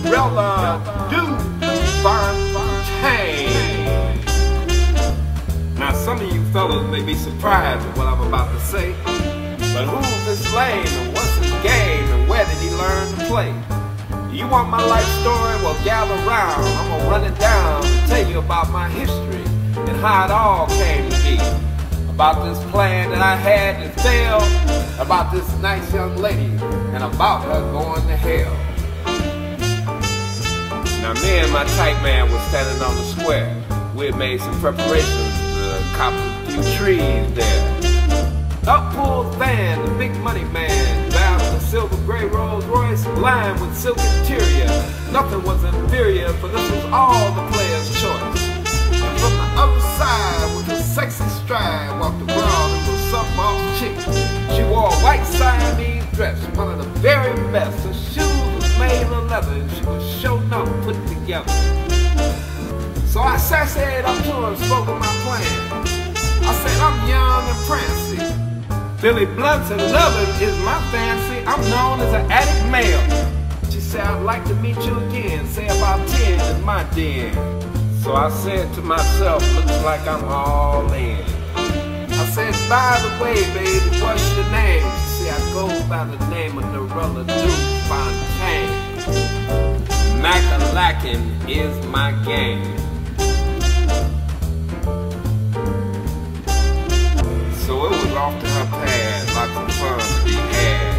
Dorella Du Fountaine. Now some of you fellas may be surprised at what I'm about to say, but who's this lame and what's his game and where did he learn to play? You want my life story? Well, gather round. I'm gonna run it down and tell you about my history and how it all came to be. About this plan that I had that failed, about this nice young lady, and about her going to hell. Now me and my type man was standing on the square. We had made some preparations to cop a few trees there. Up pulls Van, the big money man, driving a silver gray Rolls Royce, lined with silk interior. Nothing was inferior, for this was all the player's choice. And from the other side, with a sexy stride, walked a broad and was some off chick. She wore a white Siamese dress, one of the very best. Her shoes was made of leather, and she was showing up put together. So I sassaid up to her and spoke of my plan. I said, I'm young and prancy. Billy Blunts and loving is my fancy. I'm known as an addict male. She said, I'd like to meet you again, say about 10 in my den. So I said to myself, looks like I'm all in. I said, by the way, baby, what's your name? She said, I go by the name of Dorella Du Fountaine. Mac-a-lackin' is my game. So it was off to her pad, lots of fun to be had.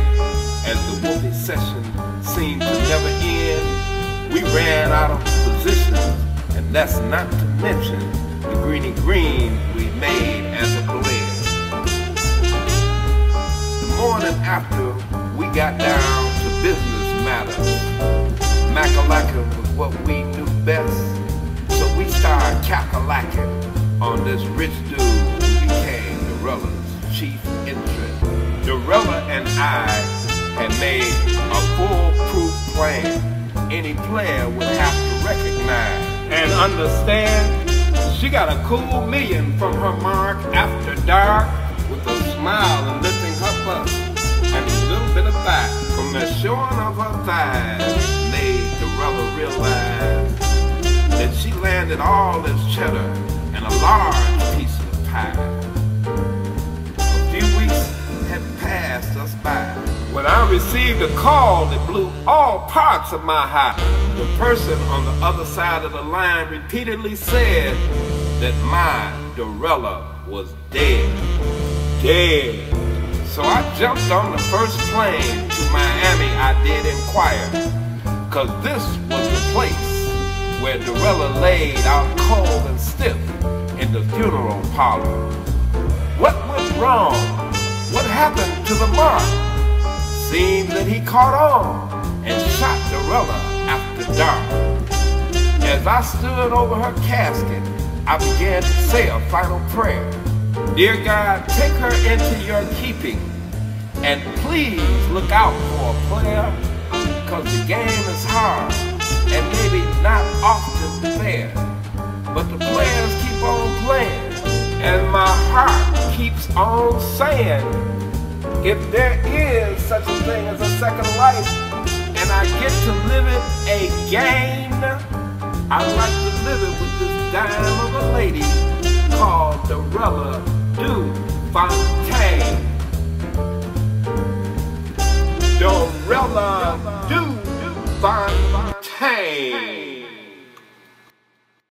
As the whoopee session seemed to never end, we ran out of positions, and that's not to mention the greeny green we made as a blend. The morning after, we got down to business matters. Mac-a-lackin' was what we knew best, so we started cack-a-lackin' on this rich dude who became Dorella's chief interest. Dorella and I had made a foolproof plan any player would have to recognize and understand. She got a cool million from her mark after dark, with a smile and lifting her butt and a little bit of fat from the showing of her thighs made Dorella realize that she landed all this cheddar and a large piece of pie. Had passed us by when I received a call that blew all parts of my heart. The person on the other side of the line repeatedly said that my Dorella was dead. Dead. So I jumped on the first plane to Miami. I did inquire, cause this was the place where Dorella laid out cold and stiff in the funeral parlor. What went wrong? What happened to the mark? Seemed that he caught on and shot Dorella after dark. As I stood over her casket, I began to say a final prayer. Dear God, take her into your keeping, and please look out for a player, cause the game is hard and maybe not often fair. But the players keep on playing, and my heart keeps on saying, if there is such a thing as a second life, and I get to live it again, I'd like to live it with this dime of a lady called Dorella Du Fountaine. Dorella Du Fountaine.